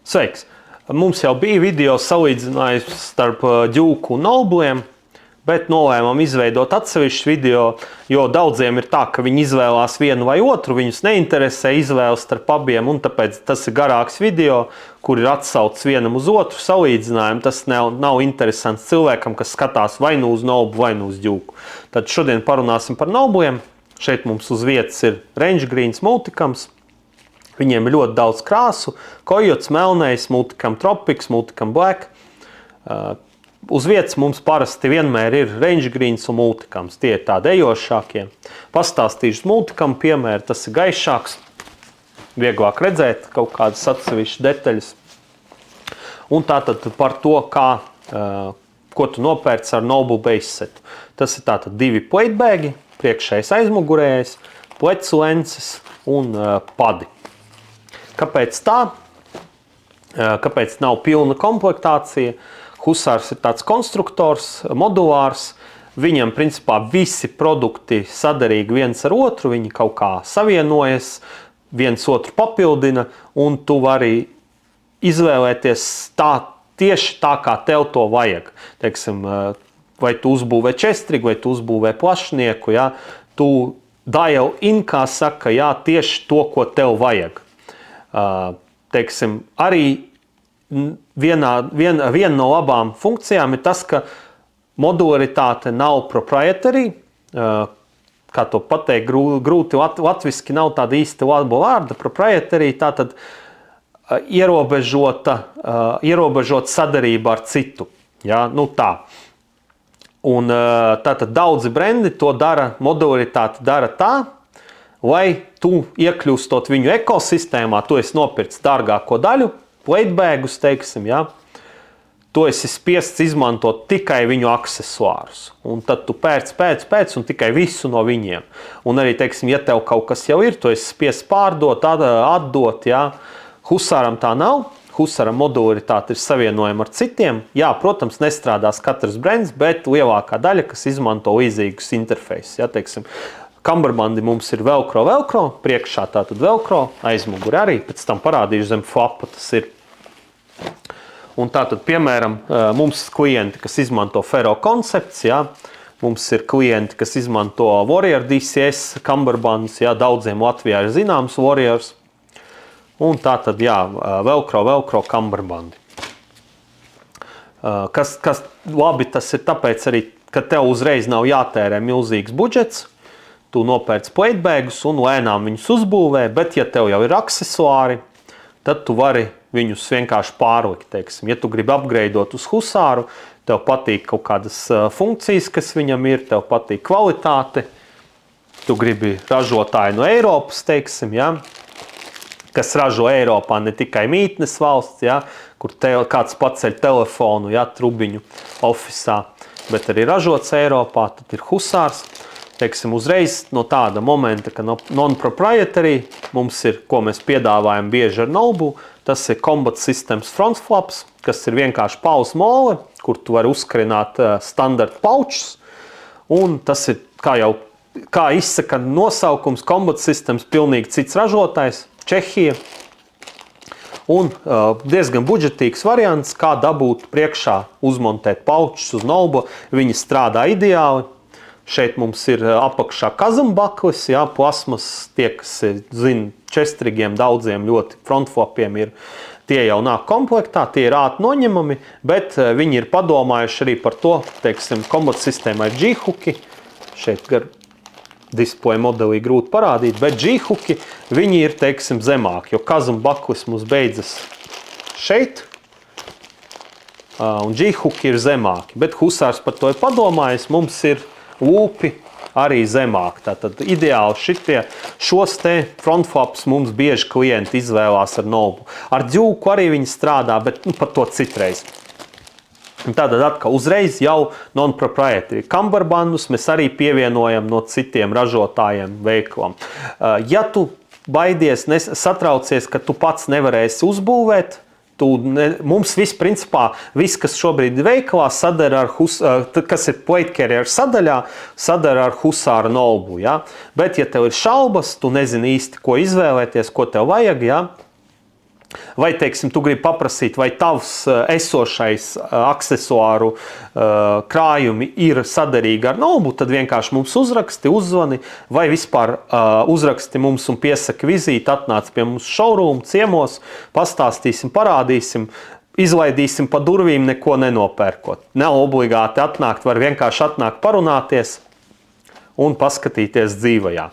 Sveiks! Mums jau bija video salīdzinājums starp Duke un Nobliem, bet nolēmām izveidot atsevišķu video, jo daudziem ir tā, ka viņi izvēlās vienu vai otru, viņus neinteresē izvēles starp abiem, un tāpēc tas ir garāks video, kur ir atsaucis vienam uz otru salīdzinājumu. Tas nav interesants cilvēkam, kas skatās vai nu uz Noble, vai nu uz Duke. Tad šodien parunāsim par Nobliem. Šeit mums uz vietas ir Range Greens Multicams. Viņiem ir ļoti daudz krāsu, kojots, melnais, Multicam Tropics, Multicam Black. Uz vietas mums parasti vienmēr ir Range Greens un Multicams. Tie ir tādi ejošākie. Pastāstīšu Multicam piemēru, tas ir gaišāks, vieglāk redzēt kaut kādas atsevišķas detaļas. Un tātad par to, ko tu nopērci ar Noble Base setu. Tas ir tātad 2 plate bagi, priekšējais aizmugurējais, plecu lences un padi. Kāpēc tā? Kāpēc nav pilna komplektācija? Husārs ir tāds konstruktors, modulārs. Viņam principā visi produkti saderīgi viens ar otru, viņi kaut kā savienojas, viens otru papildina, un tu vari izvēlēties tieši tā, kā tev to vajag. Teiksim, vai tu uzbūvē čestrigu, vai tu uzbūvē plašnieku, ja? Tu dial in, kā saka, ja, tieši to, ko tev vajag. Teiksim, arī viena no labām funkcijām ir tas, ka modularitāte nav proprietary, kā to pateikt, grūti latviski nav tāda īsta laba vārda, proprietary, tātad ierobežota sadarība ar citu. Ja? Nu tā. Un tātad daudzi brendi to dara, modularitāti dara tā, lai tu iekļūstot viņu ekosistēmā, tu esi nopircis dārgāko daļu, plate bagus, teiksim, ja? Tu esi spiests izmantot tikai viņu aksesuārus. Un tad tu pēc un tikai visu no viņiem. Un arī, teiksim, ja tev kaut kas jau ir, tu esi spiests pārdot, atdot, ja? Husāram tā nav. Husāram modularitāte ir savienojama ar citiem. Jā, protams, nestrādās katrs brands, bet lielākā daļa, kas izmanto līdzīgus interfeisus, ja? Teiksim, Kamberbandi mums ir velcro, priekšā tātad velcro, aizmuguri arī, pēc tam parādīšu zem flapa tas ir. Un tātad, piemēram, mums klienti, kas izmanto Fero koncepts, ja? Mums ir klienti, kas izmanto Warrior DCS Kamberbandus, ja? Daudziem Latvijā ir zināms Warriors. Un tātad, jā, velcro Kamberbandi. Kas labi, tas ir tāpēc arī, ka tev uzreiz nav jātērē milzīgs budžets. Tu nopērci plate bagus un lēnām viņus uzbūvē, bet ja tev jau ir aksesuāri, tad tu vari viņus vienkārši pārlikt. Teiksim. Ja tu gribi upgradeot uz Husāru, tev patīk kaut kādas funkcijas, kas viņam ir, tev patīk kvalitāte, tu gribi ražotāju no Eiropas, teiksim, ja? Kas ražo Eiropā ne tikai mītnes valsts, ja? Kur kāds paceļ telefonu, ja? Trubiņu ofisā, bet arī ražots Eiropā, tad ir Husārs. Teiksim, uzreiz no tāda momenta, ka non-proprietary mums ir, ko mēs piedāvājam bieži ar Noble, tas ir Combat Systems Front Flaps, kas ir vienkārši pauz mole, kur tu vari uzkarināt standarta pouchus. Un tas ir, kā izsaka nosaukums, Combat Systems, pilnīgi cits ražotājs, Čehija. Un diezgan budžetīgs variants, kā dabūt priekšā uzmontēt pouchus uz Noble. Viņi strādā ideāli. Šeit mums ir apakšā kazambaklis, ja, plasmas, tie, kas zina čestrigiem, daudziem ļoti frontflapiem ir, tie jau nāk komplektā, tie ir ātri noņemami, bet viņi ir padomājuši arī par to, teiksim, Combat sistēmā ir G-hooki, šeit gar display modelī grūti parādīt, bet G-hooki, viņi ir, teiksim, zemāki, jo kazambaklis mums beidzas šeit, un G-hooki ir zemāki, bet Husārs par to ir padomājis, mums ir lūpi arī zemāk. Tātad ideāli šos te frontflaps mums bieži klienti izvēlās ar Noble. Ar Duke arī viņi strādā, bet par to citreiz. Un tātad atkal uzreiz jau non-proprietary. Kamberbandus mēs arī pievienojam no citiem ražotājiem veikalam. Ja tu baidies, satraucies, ka tu pats nevarēsi uzbūvēt, mums principā, viss, kas šobrīd ir veikalā, sadara kas ir plate carrier sadaļā, sadara ar Husāra Noble. Ja? Bet, ja tev ir šaubas, tu nezini īsti, ko izvēlēties, ko tev vajag, ja? vai, teiksim, tu gribi paprasīt, vai tavs esošais aksesuāru krājumi ir saderīgi ar Nobu, tad vienkārši mums uzraksti, uzzvani, vai vispār uzraksti mums un piesaki vizīti, atnāc pie mums showroom, ciemos, pastāstīsim, parādīsim, izlaidīsim pa durvīm, neko nenopērkot. Nav obligāti atnākt, var vienkārši atnākt parunāties un paskatīties dzīvajā.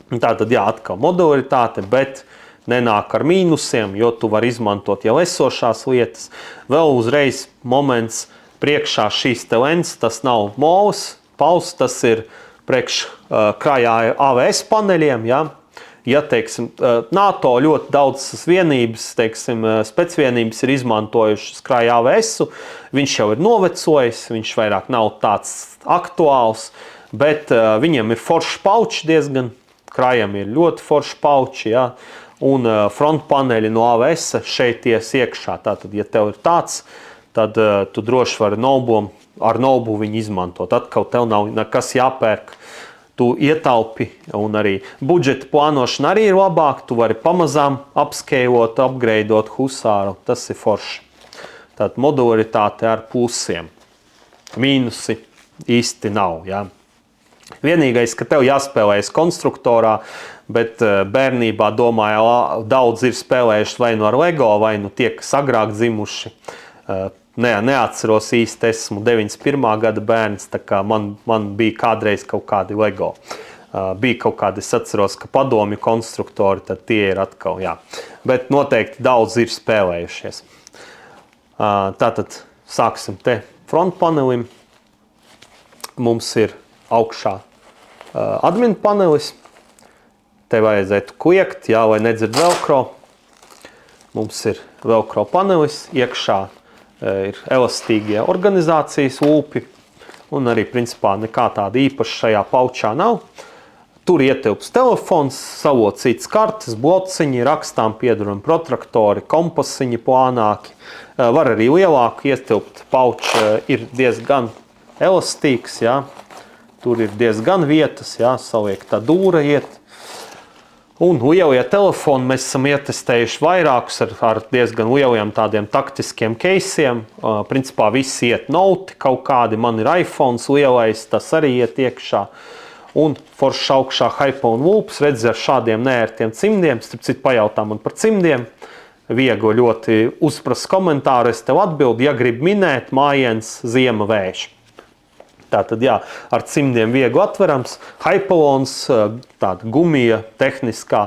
Tātad, jā, atkal modularitāte, bet nenāk ar mīnusiem, jo tu vari izmantot jau esošās lietas. Vēl uzreiz moments priekšā šīs te lenses, tas nav molas, pauls, tas ir priekš krājā AVS paneļiem, jā. Ja, teiksim, NATO ļoti daudzas vienības, teiksim, specvienības ir izmantojušas krāja AVS-u, viņš jau ir novecojis, viņš vairāk nav tāds aktuāls, bet viņiem ir forši pauči diezgan, krājam ir ļoti forši pauči, ja, un front paneļi no AVS šeit ies iekšā. Tātad, ja tev ir tāds, tad tu droši vari ar Nobu viņu izmantot. Atkal tev nav nekas jāpērk. Tu ietaupi, un arī budžeta plānošana arī ir labāk. Tu vari pamazām apskejot, upgradeot husāru. Tas ir forši. Tātad modularitāte ar plusiem. Mīnusi īsti nav. Ja? Vienīgais, ka tev jāspēlējas konstruktorā, bet bērnībā, domāju, daudz ir spēlējuši vai nu ar Lego, vai nu tie, kas agrāk dzimuši. Neatceros īsti, esmu 91. gada bērns, tā kā man bija kādreiz kaut kādi Lego. Bija kaut kādi, es atceros, ka padomju konstruktori, tad tie ir atkal, jā. Bet noteikti daudz ir spēlējušies. Tātad sāksim te front panelim. Mums ir augšā admin panelis. Te vajadzētu kliegt, jā, lai nedzird velcro. Mums ir velcro panelis, iekšā ir elastīgie organizācijas lūpi, un arī, principā, nekā tāda īpaša šajā paučā nav. Tur ietilps telefons, salocīts kartes, blociņi, rakstām piedarami protraktori, kompasiņi plānāki. Var arī lielāku ietilpt. Pauč ir diezgan elastīgs, jā. Tur ir diezgan vietas, jā, saliek tā dūra iet. Un lielie telefoni mēs esam ietestējuši vairākus ar diezgan lieliem tādiem taktiskiem keisiem. Principā visi iet Note, kaut kādi, man ir iPhones lielais, tas arī iet iekšā. Un foršs augšā Hypo un Loops, redzi ar šādiem neērtiem cimdiem, starp citu pajautā man par cimdiem. Viegli ļoti uzprast komentāru, es tev atbildu, ja grib minēt mājiens ziema vējš. Tātad, jā, ar cimdiem viegli atverams, Hypalons, tāda gumija tehniskā,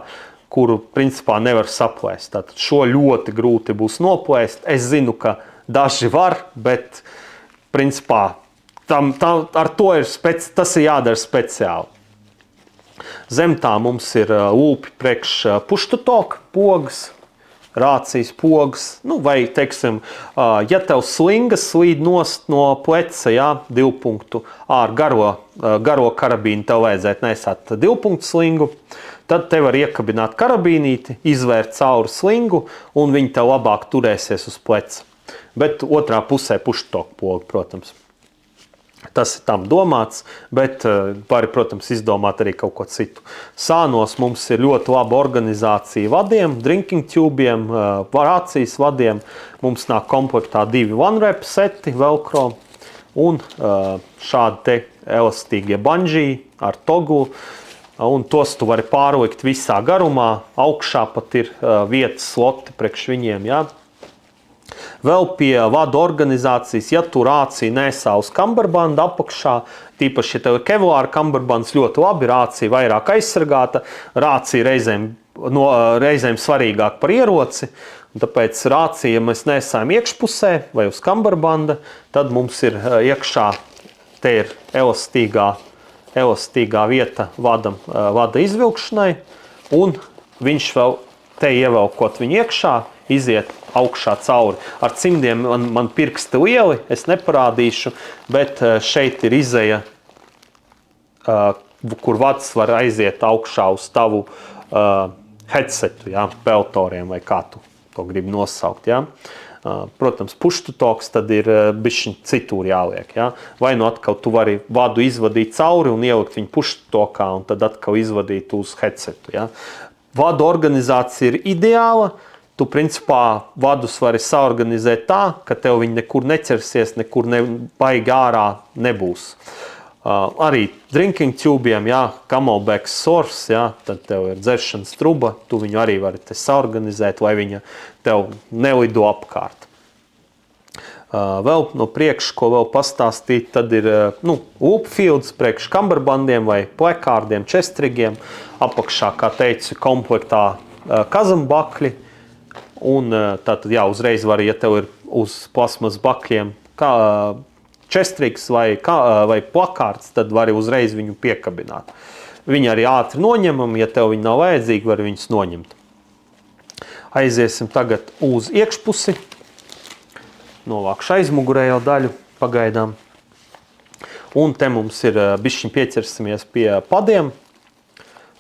kuru principā nevar saplēst. Tātad šo ļoti grūti būs noplēst. Es zinu, ka daži var, bet principā ar to tas ir jādara speciāli. Zem tā mums ir lūpi priekš push to talk pogas, rācijas pogas, nu, vai, teiksim, ja tev slingas slīd nost no pleca, jā, 2 punktu ar garo karabīnu, tev vajadzētu nesāt 2 punktu slingu, tad te var iekabināt karabīnīti, izvērt cauri slingu, un viņi tev labāk turēsies uz pleca. Bet otrā pusē push to talk poga, protams. Tas ir tam domāts, bet vari, protams, izdomāt arī kaut ko citu. Sānos mums ir ļoti laba organizācija vadiem, drinking tubiem, rācijas vadiem. Mums nāk komplektā 2 one-wrap seti, velcro un šādi te elastīgie bungee ar toglu. Un tos tu vari pārlikt visā garumā. Augšā pat ir vietas sloti priekš viņiem, jā. Vēl pie vadu organizācijas, ja tu rāciju nesā uz kamberbanda apakšā, tīpaši, ja tev ir kevlāra kamberbands, ļoti labi, rācija vairāk aizsargāta, rācija reizēm svarīgāk par ieroci, un tāpēc rācija, ja mēs nesājam iekšpusē vai uz kamberbanda, tad mums ir iekšā, te ir elastīgā vieta vada izvilkšanai, un viņš vēl te ievelkot viņu iekšā, iziet augšā cauri. Ar cimdiem man pirksti lieli, es neparādīšu, bet šeit ir izeja, kur vads var aiziet augšā uz tavu headsetu, jā, peltoriem vai kā tu to gribi nosaukt. Jā. Protams, push to talk tad ir bišķiņ citur jāliek. Jā. Vai nu atkal tu vari vadu izvadīt cauri un ielikt viņu push to talkā un tad atkal izvadīt uz headsetu. Jā. Vadu organizācija ir ideāla. tu principā vadus vari saorganizēt tā, ka tev viņi nekur neķersies, nekur baigi ārā nebūs. Arī drinking tubiem, Camelback source, tad tev ir dzeršanas truba, tu viņu arī vari te saorganizēt, lai viņa tev nelido apkārt. Vēl no priekš, ko vēl pastāstīt, tad ir loopfields priekš kamberbandiem vai plekārdiem, čestrigiem. Apakšā, kā teicu, komplektā kazambakļi. Un tātad, uzreiz var, ja tev ir uz plasmas bakļiem čestrigs vai plakārds, tad vari uzreiz viņu piekabināt. Viņi arī ātri noņemami, ja tev viņi nav vajadzīgi, var viņus noņemt. Aiziesim tagad uz iekšpusi. Novākšu aizmugurējo daļu pagaidām. Un te mums ir bišķiņ pieķersimies pie padiem.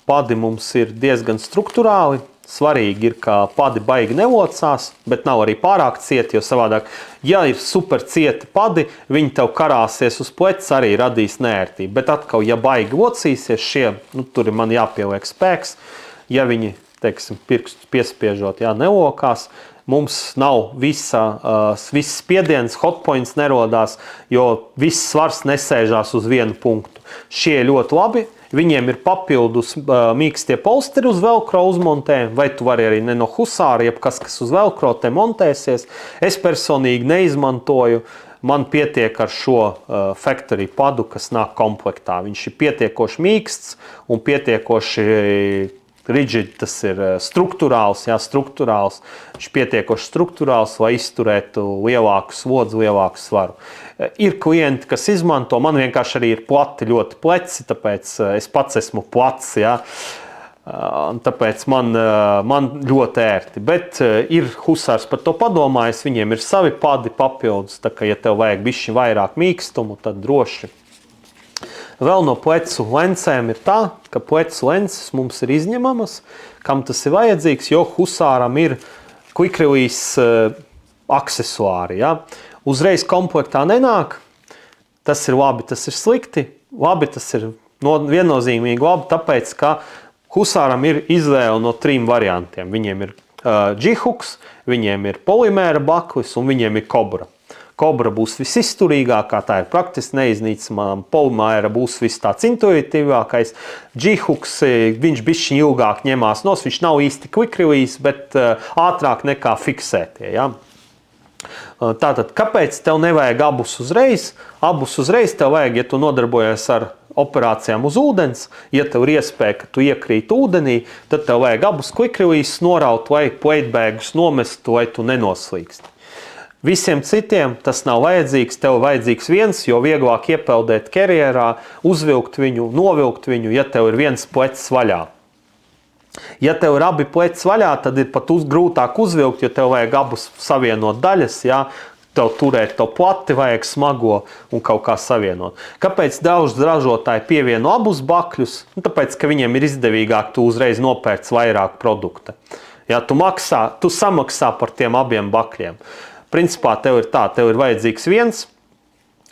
Padi mums ir diezgan strukturāli. Svarīgi ir, ka padi baigi nelocās, bet nav arī pārāk cieti, jo savādāk, ja ir super cieti padi, viņi tev karāsies uz plecs, arī radīs neērtību. Bet atkal, ja baigi locīsies šie, tur ir man jāpieliek spēks, ja viņi, teiksim, pirkstus piespiežot, nelokās, mums nav viss spiediens, hotpoints nerodās, jo viss svars nesēžās uz vienu punktu. Šie ļoti labi. Viņiem ir papildus mīkstie polsteri uz velcro uzmontē, vai tu vari arī ne no husāra, kas uz velcro te montēsies. Es personīgi neizmantoju, man pietiek ar šo factory padu, kas nāk komplektā. Viņš ir pietiekoši mīksts un pietiekoši rigid, tas ir struktūrāls, struktūrāls. Viņš pietiekoši struktūrāls, lai izturētu lielāku slodzi, lielāku svaru. Ir klienti, kas izmanto, man vienkārši arī ir plati ļoti pleci, tāpēc es pats esmu plats, tāpēc man ļoti ērti. Bet ir husārs par to padomājis, viņiem ir savi padi papildus, tā kā ja tev vajag bišķi vairāk mīkstumu, tad droši. Vēl no plecu lencēm ir tā, ka plecu lences mums ir izņemamas, kam tas ir vajadzīgs, jo husāram ir quick release aksesuāri, Uzreiz komplektā nenāk, tas ir labi, tas ir slikti. Labi, tas ir viennozīmīgi labi, tāpēc, ka husāram ir izvēle no 3 variantiem. Viņiem ir G-hooks, viņiem ir polimēra baklis un viņiem ir kobra. Kobra būs visizturīgākā, tā ir praktiski neiznīcamā, polimēra būs viss tāds intuitīvākais. G-hooks, viņš bišķiņ ilgāk ņemās nos, viņš nav īsti quick release, bet ātrāk nekā fiksētie, Tātad, kāpēc tev nevajag abus uzreiz? Abus uzreiz tev vajag, ja tu nodarbojies ar operācijām uz ūdens, ja tev ir iespēja, ka tu iekrīt ūdenī, tad tev vajag abus quick release noraut vai platebagus nomest, lai tu nenoslīkst. Visiem citiem tas nav vajadzīgs, tev vajadzīgs viens, jo vieglāk iepeldēt karjerā, uzvilkt viņu, novilkt viņu, ja tev ir viens plecs vaļā. Ja tev ir abi plecs vaļā, tad ir pat grūtāk uzvilkt, jo tev vajag abus savienot daļas, tev turēt to plati, vajag smago un kaut kā savienot. Kāpēc daudz ražotāji pievieno abus bakļus? Tāpēc, ka viņiem ir izdevīgāk, tu uzreiz nopērc vairāk produkta. Tu samaksā par tiem abiem bakļiem. Principā tev ir vajadzīgs viens.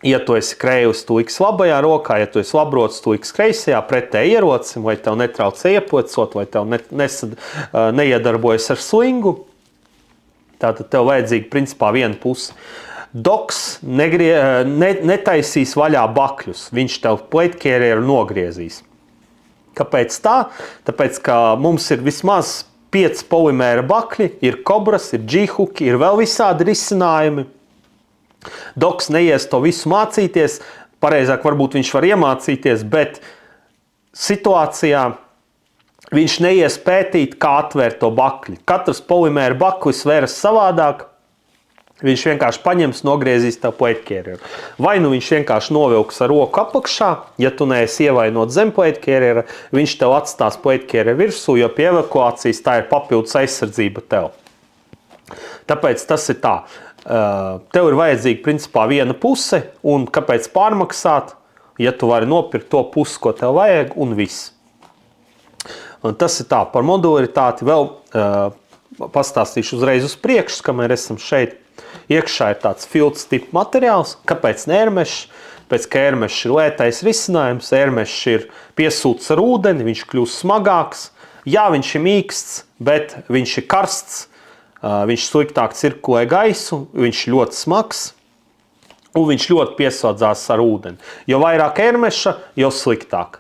Ja tu esi krējus, tu liks labajā rokā, ja tu esi labrots, tu liks kreisajā pretēji ierocim, vai tev netraucē ieplecot, vai tev neiedarbojas ar slingu. Tātad tev vajadzīga principā viena puse. Doks netaisīs vaļā bakļus, viņš tev plate carrieru nogriezīs. Kāpēc tā? Tāpēc, ka mums ir vismaz 5 polimēra bakļi, ir kobras, ir G-hooki, ir vēl visādi risinājumi. Doks neies to visu mācīties, pareizāk varbūt viņš var iemācīties, bet situācijā viņš neies pētīt, kā atvērt to bakļi. Katrs polimēra baklis veras savādāk, viņš vienkārši paņems, nogriezīs tev plate carrieru. Vai nu viņš vienkārši novilks ar roku apakšā, ja tu neesi ievainot zem plate carriera, viņš tev atstās plate carrieru virsū, jo pie evakuācijas tā ir papildus aizsardzība tev. Tāpēc tas ir tā. Tev ir vajadzīga principā viena puse, un kāpēc pārmaksāt, ja tu vari nopirkt to pusi, ko tev vajag, un viss. Un tas ir tā, par modularitāti vēl pastāstīšu uzreiz uz priekšu, kamēr esam šeit. Iekšā ir tāds filts tipa materiāls. Kāpēc ne ērmešs? Pēc ka ērmešs ir lētais risinājums, ērmešs ir piesūts ar ūdeni, viņš kļūst smagāks. Jā, viņš ir mīksts, bet viņš ir karsts. viņš sliktāk cirkulē gaisu, viņš ļoti smags un viņš ļoti piesaudzās ar ūdeni. Jo vairāk ērmeša, jo sliktāk.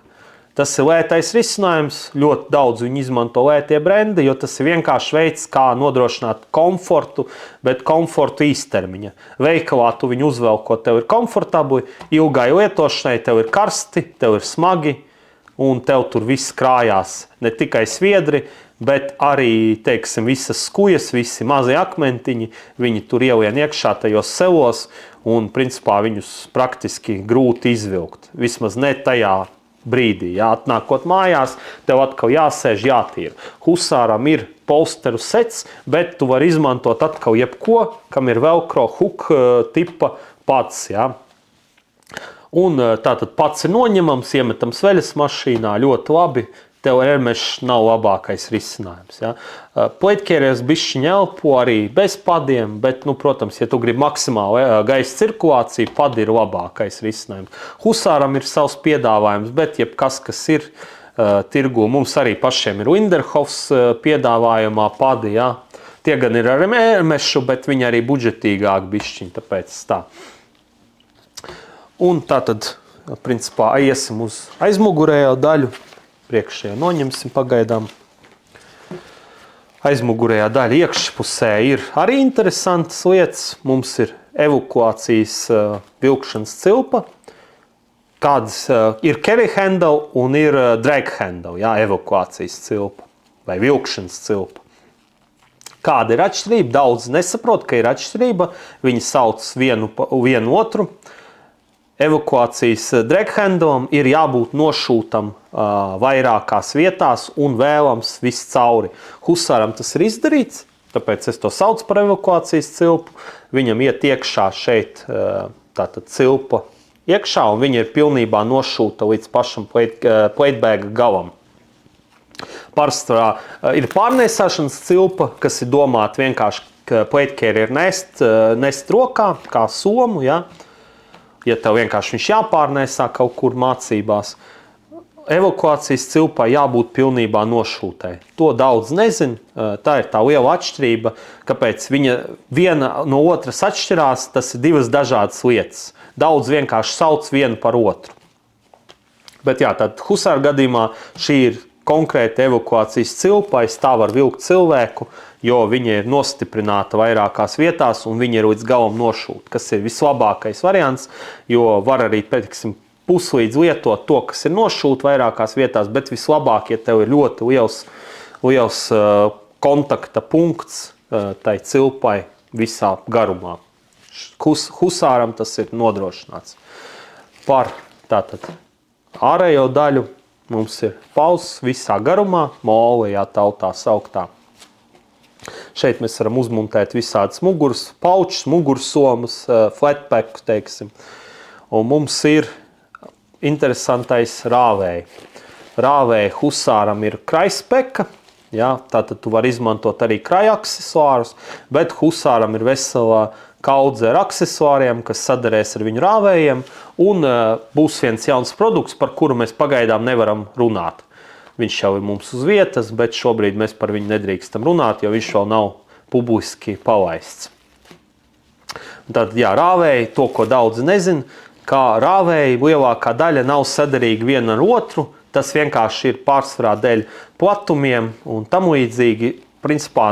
Tas ir lētais risinājums, ļoti daudz viņi izmanto lētie brendi, jo tas ir vienkārši veids, kā nodrošināt komfortu, bet komfortu īstermiņa. Veikalā tu viņu uzvelko, tev ir komfortabli, ilgai lietošanai tev ir karsti, tev ir smagi, un tev tur viss krājās. Ne tikai sviedri, bet arī, teiksim, visas skujas, visi mazie akmentiņi, viņi tur ielien iekšā tajos selos, un principā viņus praktiski grūti izvilkt. Vismaz ne tajā brīdī, atnākot mājās, tev atkal jāsēž, jātīra. Husāram ir polsteru sets, bet tu vari izmantot atkal jebko, kam ir velcro hook tipa pats. Un tātad pats ir noņemams, iemetams veļas mašīnā, ļoti labi. Tev ērmešs nav labākais risinājums. Pleitkerieris bišķiņ elpo arī bez padiem, bet, protams, ja tu gribi maksimāli gaisa cirkulāciju, padi ir labākais risinājums. Husāram ir savs piedāvājums, bet jebkas, kas ir tirgu, mums arī pašiem ir Linderhofs piedāvājumā padi. Tie gan ir ar ērmešu, bet viņi arī budžetīgāk bišķiņ, tāpēc tā. Un tātad, principā, iesim uz aizmugurējo daļu. Priekšējā noņemsim pagaidām. Aizmugurējā daļa iekšpusē ir arī interesantas lietas. Mums ir evakuācijas vilkšanas cilpa. Kādas ir carry handle un ir drag handle, evakuācijas cilpa vai vilkšanas cilpa. Kāda ir atšķirība? Daudz nesaprot, ka ir atšķirība. Viņi sauc vienu otru. Evakuācijas drag handlam ir jābūt nošūtam vairākās vietās un vēlams viss cauri. Husāram tas ir izdarīts, tāpēc es to saucu par evakuācijas cilpu. Viņam iet iekšā šeit tātad cilpa iekšā un viņa ir pilnībā nošūta līdz pašam pleitbēga galam. Parastā ir pārnēsāšanas cilpa, kas ir domāta vienkārši pleitkerieru nest rokā, kā somu, ja tev vienkārši viņš jāpārnēsā kaut kur mācībās. Evakuācijas cilpai jābūt pilnībā nošūtai. To daudz nezin, tā ir tā liela atšķirība, kāpēc viņa viena no otras atšķirās, tas ir divas dažādas lietas. Daudz vienkārši sauc vienu par otru. Bet tad husāra gadījumā šī ir konkrēta evakuācijas cilpa, aiz tā var vilkt cilvēku, jo viņa ir nostiprināta vairākās vietās un viņa ir līdz galam nošūta, kas ir vislabākais variants, jo var arī, teiksim, puslīdz lietot to, kas ir nošūta vairākās vietās, bet vislabāk, ja tev ir ļoti liels kontakta punkts tai cilpai visā garumā. Husāram tas ir nodrošināts. Par tātad ārējo daļu mums ir pauss visā garumā, mole, tautā sauktā. Šeit mēs varam uzmontēt visādas muguras paučus, mugursomas, flatpacku, teiksim. Un mums ir interesantais rāvēji. Rāvēji husāram ir kraispeka, tātad tu vari izmantot arī kraja aksesuārus, bet husāram ir vesela kaudze ar aksesuāriem, kas sadarēs ar viņu rāvējiem, un būs viens jauns produkts, par kuru mēs pagaidām nevaram runāt. Viņš jau ir mums uz vietas, bet šobrīd mēs par viņu nedrīkstam runāt, jo viņš vēl nav publiski palaists. Tad, rāvēji, to, ko daudz nezin, kā rāvēji lielākā daļa nav sadarīgi viena ar otru, tas vienkārši ir pārsvarā dēļ platumiem un tam līdzīgi. Principā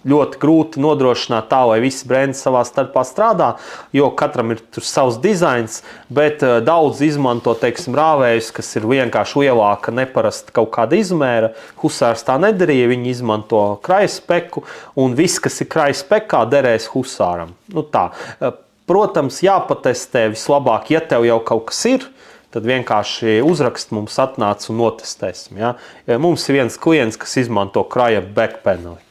ļoti grūti nodrošināt tā, lai visi brendi savā starpā strādā, jo katram ir tur savs dizains, bet daudz izmanto, teiksim, rāvējus, kas ir vienkārši lielāka, neparasta kaut kāda izmēra. Husārs tā nedarīja, viņi izmanto krajaspeku, un viss, kas ir krajaspekā, derēs husāram. Tā. Protams, jāpatestē vislabāk, ja tev jau kaut kas ir, tad vienkārši uzrakst mums atnāc un notestēsim. Mums ir viens klients, kas izmanto kraja backpaneli.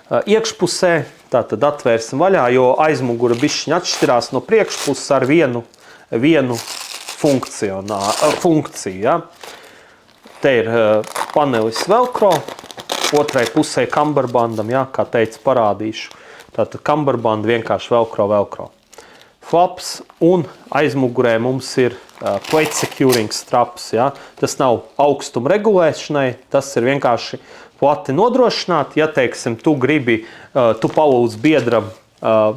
Iekšpusē tātad atvērsim vaļā, jo aizmugura bišķiņ atšķirās no priekšpuses ar vienu funkciju. Te ir panelis velcro, otrai pusē kamberbandam, kā teicu, parādīšu. Tātad kamberbanda vienkārši velcro. Flaps un aizmugurē mums ir plate securing straps. Tas nav augstuma regulēšanai, tas ir vienkārši plati nodrošināt. Ja, teiksim, tu gribi, tu palūdz biedram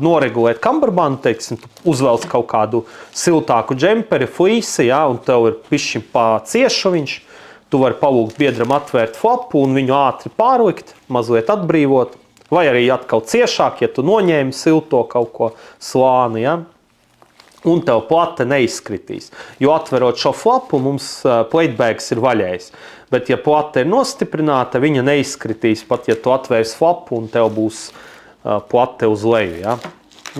noregulēt kamberbandu, teiksim, tu uzvelc kaut kādu siltāku džemperi, flīsi, ja, un tev ir pišķiņ ciešu viņš, tu vari palūgt biedram atvērt flapu un viņu ātri pārlikt, mazliet atbrīvot, vai arī atkal ciešāk, ja tu noņēmi silto kaut ko slāni, ja, un tev plate neizskritīs. Jo atverot šo flapu, mums platebags ir vaļējs. Bet ja plate ir nostiprināta, viņa neizskritīs, pat ja tu atvērs flapu un tev būs plate uz leju. Ja?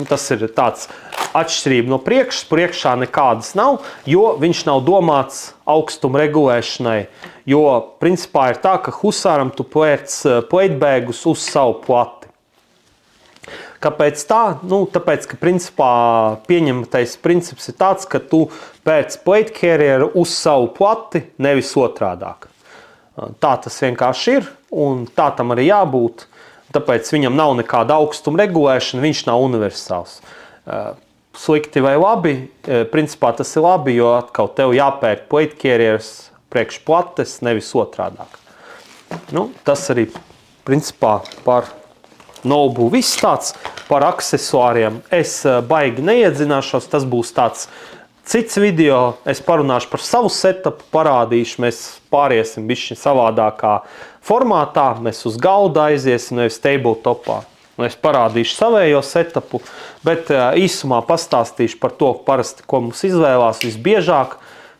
Tas ir tāds atšķirība no priekšā nekādas nav, jo viņš nav domāts augstuma regulēšanai. Jo principā ir tā, ka husāram tu pērc platebagus uz savu plati. Kāpēc tā? Tāpēc, ka principā pieņemtais princips ir tāds, ka tu pērc plate carrieru uz savu plati, nevis otrādāk. Tā tas vienkārši ir, un tā tam arī jābūt. Tāpēc viņam nav nekāda augstuma regulēšana, viņš nav universāls. Slikti vai labi? Principā tas ir labi, jo atkal tev jāpērk plate carriers priekš plates, nevis otrādāk. Tas arī principā par Nobu viss tāds. Par aksesuāriem es baigi neiedzināšos, tas būs tāds cits video. Es parunāšu par savu setupu, parādīšu, mēs pāriesim bišķi savādākā formātā, mēs uz galda aiziesim, nevis tabletopā. Es parādīšu savējo setupu, bet īsumā pastāstīšu par to parasti, ko mums izvēlās visbiežāk.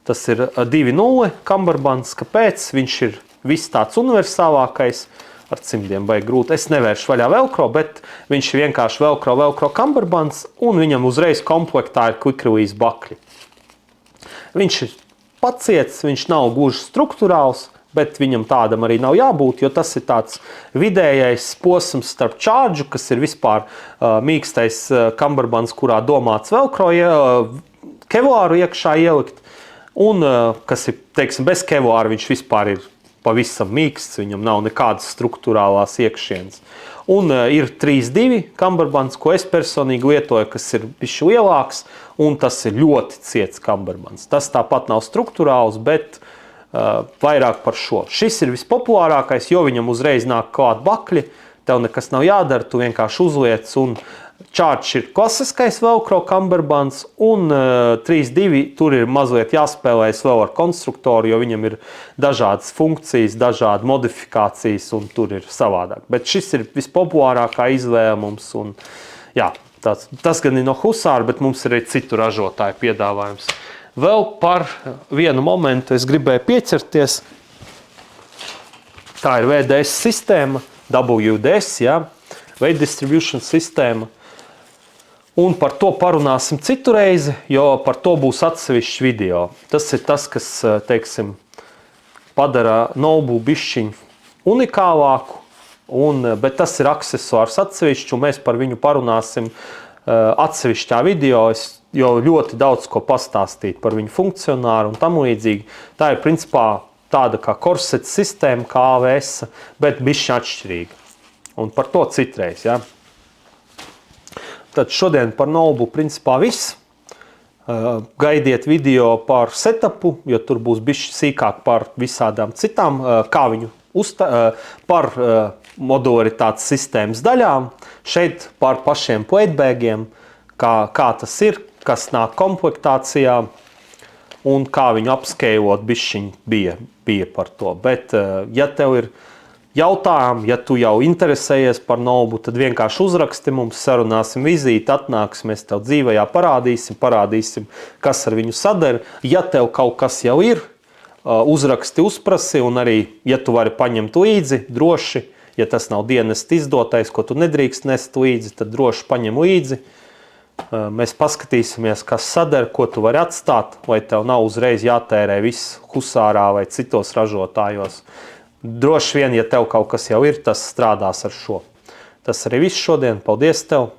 Tas ir 2.0 kamberbands. Kāpēc? Viņš ir viss tāds universālākais. Ar cimdiem baigi grūti. Es nevēršu vaļā velcro, bet viņš ir vienkārši velcro kamberbands, un viņam uzreiz komplektā ir quick release bakļi. Viņš ir paciets, viņš nav gluži struktūrāls, bet viņam tādam arī nav jābūt, jo tas ir tāds vidējais posms starp čārdžu, kas ir vispār mīkstais kamberbands, kurā domāts velcro kevlāru iekšā ielikt, un kas ir, teiksim, bez kevlāra viņš vispār ir pavisam mīksts, viņam nav nekādas struktūrālās iekšienes. Un ir 3.2 kamberbands, ko es personīgi lietoju, kas ir bišķi lielāks, un tas ir ļoti ciets kamberbands. Tas tāpat nav struktūrāls, bet vairāk par šo. Šis ir vispopulārākais, jo viņam uzreiz nāk klāt bakļi, tev nekas nav jādara, tu vienkārši uzliec, un čārčs ir klasiskais velcro kamberbands, un 3.2 tur ir mazliet jāspēlējas vēl ar konstruktoru, jo viņam ir dažādas funkcijas, dažādas modifikācijas, un tur ir savādāk. Bet šis ir vispopulārākā izvēle mums, un jā, tas gan ir no Husāra, bet mums ir arī citu ražotāju piedāvājums. Vēl par vienu momentu es gribēju pieķerties. Tā ir VDS sistēma, WDS, ja, Weight Distribution sistēma. Un par to parunāsim citu reizi, jo par to būs atsevišķs video. Tas ir tas, kas, teiksim, padara Nobu bišķiņu unikālāku, bet tas ir aksesuārs atsevišķi, un mēs par viņu parunāsim atsevišķā video, jo ļoti daudz ko pastāstīt par viņu funkcionāru un tam līdzīgi. Tā ir principā tāda kā korsets sistēma, kā AVS, bet bišķi atšķirīga. Un par to citreiz, ja. Tad šodien par Nobu principā viss. Gaidiet video par setupu, jo tur būs bišķi sīkāk par visādām citām, kā viņu par modularitātes sistēmas daļām. Šeit par pašiem platebagiem, kā tas ir, kas nāk komplektācijā un kā viņu apskejot bišķiņ bija par to. Bet, ja tev ir jautājumi, ja tu jau interesējies par Nobu, tad vienkārši uzraksti mums, sarunāsim vizīti, atnāksim, mēs tev dzīvajā parādīsim, kas ar viņu sadara. Ja tev kaut kas jau ir, uzraksti, uzprasi, un arī, ja tu vari paņemt līdzi, droši, ja tas nav dienest izdotais, ko tu nedrīkst nest līdzi, tad droši paņem līdzi. Mēs paskatīsimies, kas sadara, ko tu vari atstāt, lai tev nav uzreiz jātērē viss Husārā vai citos ražotājos. Droši vien, ja tev kaut kas jau ir, tas strādās ar šo. Tas arī viss šodien. Paldies tev!